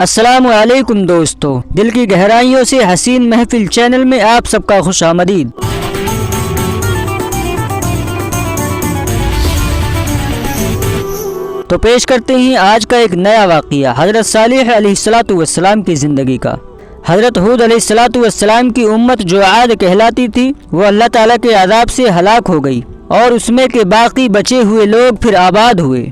السلام علیکم دوستو، دل کی گہرائیوں سے حسین محفل چینل میں آپ سب کا خوش آمدید۔ تو پیش کرتے ہیں آج کا ایک نیا واقعہ حضرت صالح علیہ السلام کی زندگی کا۔ حضرت ہود علیہ السلام کی امت جو عاد کہلاتی تھی وہ اللہ تعالیٰ کے عذاب سے ہلاک ہو گئی، اور اس میں کے باقی بچے ہوئے لوگ پھر آباد ہوئے،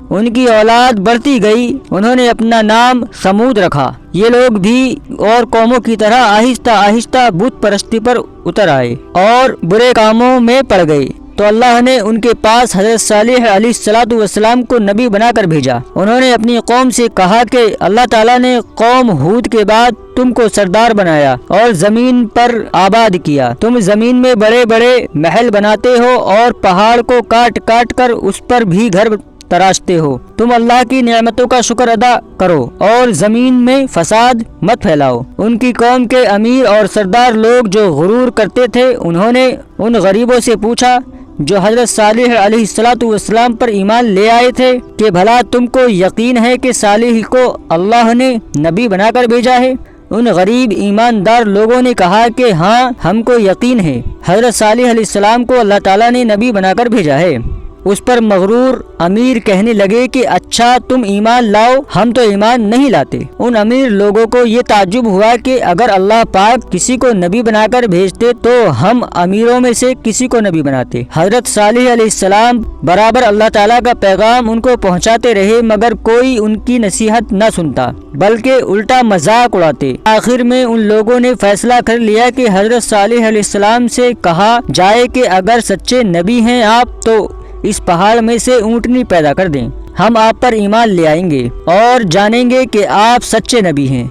ان کی اولاد بڑھتی گئی، انہوں نے اپنا نام سمود رکھا۔ یہ لوگ بھی اور قوموں کی طرح آہستہ آہستہ بت پرستی پر اتر آئے اور برے کاموں میں پڑ گئے، تو اللہ نے ان کے پاس حضرت صالح علیہ السلام کو نبی بنا کر بھیجا۔ انہوں نے اپنی قوم سے کہا کہ اللہ تعالیٰ نے قوم ہود کے بعد تم کو سردار بنایا اور زمین پر آباد کیا، تم زمین میں بڑے بڑے محل بناتے ہو اور پہاڑ کو کاٹ کاٹ کر اس پر بھی گھر تراشتے ہو، تم اللہ کی نعمتوں کا شکر ادا کرو اور زمین میں فساد مت پھیلاؤ۔ ان کی قوم کے امیر اور سردار لوگ جو غرور کرتے تھے، انہوں نے ان غریبوں سے پوچھا جو حضرت صالح علیہ السلام پر ایمان لے آئے تھے کہ بھلا تم کو یقین ہے کہ صالح کو اللہ نے نبی بنا کر بھیجا ہے؟ ان غریب ایماندار لوگوں نے کہا کہ ہاں، ہم کو یقین ہے، حضرت صالح علیہ السلام کو اللہ تعالیٰ نے نبی بنا کر بھیجا ہے۔ اس پر مغرور امیر کہنے لگے کہ اچھا تم ایمان لاؤ، ہم تو ایمان نہیں لاتے۔ ان امیر لوگوں کو یہ تعجب ہوا کہ اگر اللہ پاک کسی کو نبی بنا کر بھیجتے تو ہم امیروں میں سے کسی کو نبی بناتے۔ حضرت صالح علیہ السلام برابر اللہ تعالیٰ کا پیغام ان کو پہنچاتے رہے، مگر کوئی ان کی نصیحت نہ سنتا بلکہ الٹا مذاق اڑاتے۔ آخر میں ان لوگوں نے فیصلہ کر لیا کہ حضرت صالح علیہ السلام سے کہا جائے کہ اگر سچے نبی ہیں آپ تو اس پہاڑ میں سے اونٹنی پیدا کر دیں، ہم آپ پر ایمان لے آئیں گے اور جانیں گے کہ آپ سچے نبی ہیں۔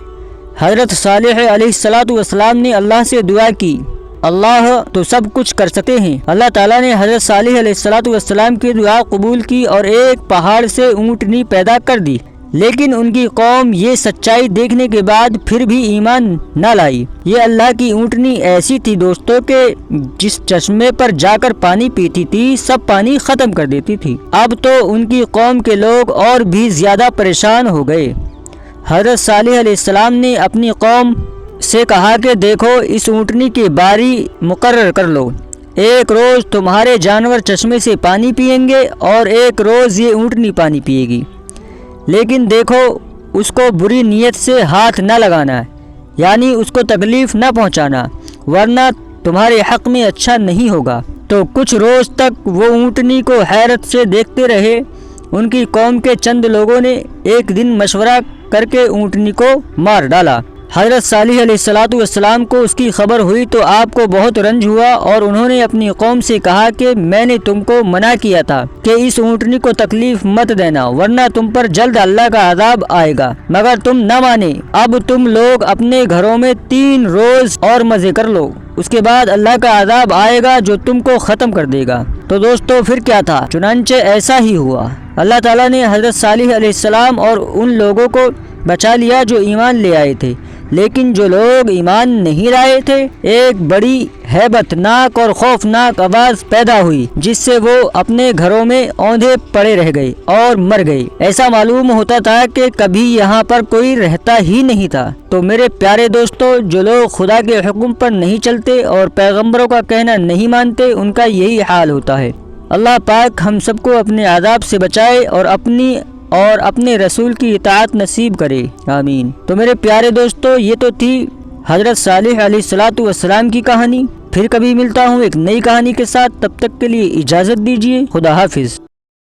حضرت صالح علیہ السلام نے اللہ سے دعا کی، اللہ تو سب کچھ کر سکتے ہیں۔ اللہ تعالیٰ نے حضرت صالح علیہ السلام کی دعا قبول کی اور ایک پہاڑ سے اونٹنی پیدا کر دی، لیکن ان کی قوم یہ سچائی دیکھنے کے بعد پھر بھی ایمان نہ لائی۔ یہ اللہ کی اونٹنی ایسی تھی دوستوں کہ جس چشمے پر جا کر پانی پیتی تھی سب پانی ختم کر دیتی تھی۔ اب تو ان کی قوم کے لوگ اور بھی زیادہ پریشان ہو گئے۔ حضرت صالح علیہ السلام نے اپنی قوم سے کہا کہ دیکھو، اس اونٹنی کی باری مقرر کر لو، ایک روز تمہارے جانور چشمے سے پانی پئیں گے اور ایک روز یہ اونٹنی پانی پیے گی، لیکن دیکھو اس کو بری نیت سے ہاتھ نہ لگانا، یعنی اس کو تکلیف نہ پہنچانا، ورنہ تمہارے حق میں اچھا نہیں ہوگا۔ تو کچھ روز تک وہ اونٹنی کو حیرت سے دیکھتے رہے۔ ان کی قوم کے چند لوگوں نے ایک دن مشورہ کر کے اونٹنی کو مار ڈالا۔ حضرت صالح علیہ السلام کو اس کی خبر ہوئی تو آپ کو بہت رنج ہوا، اور انہوں نے اپنی قوم سے کہا کہ میں نے تم کو منع کیا تھا کہ اس اونٹنی کو تکلیف مت دینا، ورنہ تم پر جلد اللہ کا عذاب آئے گا، مگر تم نہ مانے۔ اب تم لوگ اپنے گھروں میں 3 روز اور مزے کر لو، اس کے بعد اللہ کا عذاب آئے گا جو تم کو ختم کر دے گا۔ تو دوستو پھر کیا تھا؟ چنانچہ ایسا ہی ہوا۔ اللہ تعالیٰ نے حضرت صالح علیہ السلام اور ان لوگوں کو بچا لیا جو ایمان لے آئے تھے، لیکن جو لوگ ایمان نہیں لائے تھے، ایک بڑی ہیبت ناک اور خوفناک آواز پیدا ہوئی جس سے وہ اپنے گھروں میں اوندھے پڑے رہ گئے اور مر گئے۔ ایسا معلوم ہوتا تھا کہ کبھی یہاں پر کوئی رہتا ہی نہیں تھا۔ تو میرے پیارے دوستو، جو لوگ خدا کے حکم پر نہیں چلتے اور پیغمبروں کا کہنا نہیں مانتے، ان کا یہی حال ہوتا ہے۔ اللہ پاک ہم سب کو اپنے عذاب سے بچائے اور اپنے رسول کی اطاعت نصیب کرے، آمین۔ تو میرے پیارے دوستو، یہ تو تھی حضرت صالح علیہ السلام کی کہانی۔ پھر کبھی ملتا ہوں ایک نئی کہانی کے ساتھ، تب تک کے لیے اجازت دیجیے، خدا حافظ۔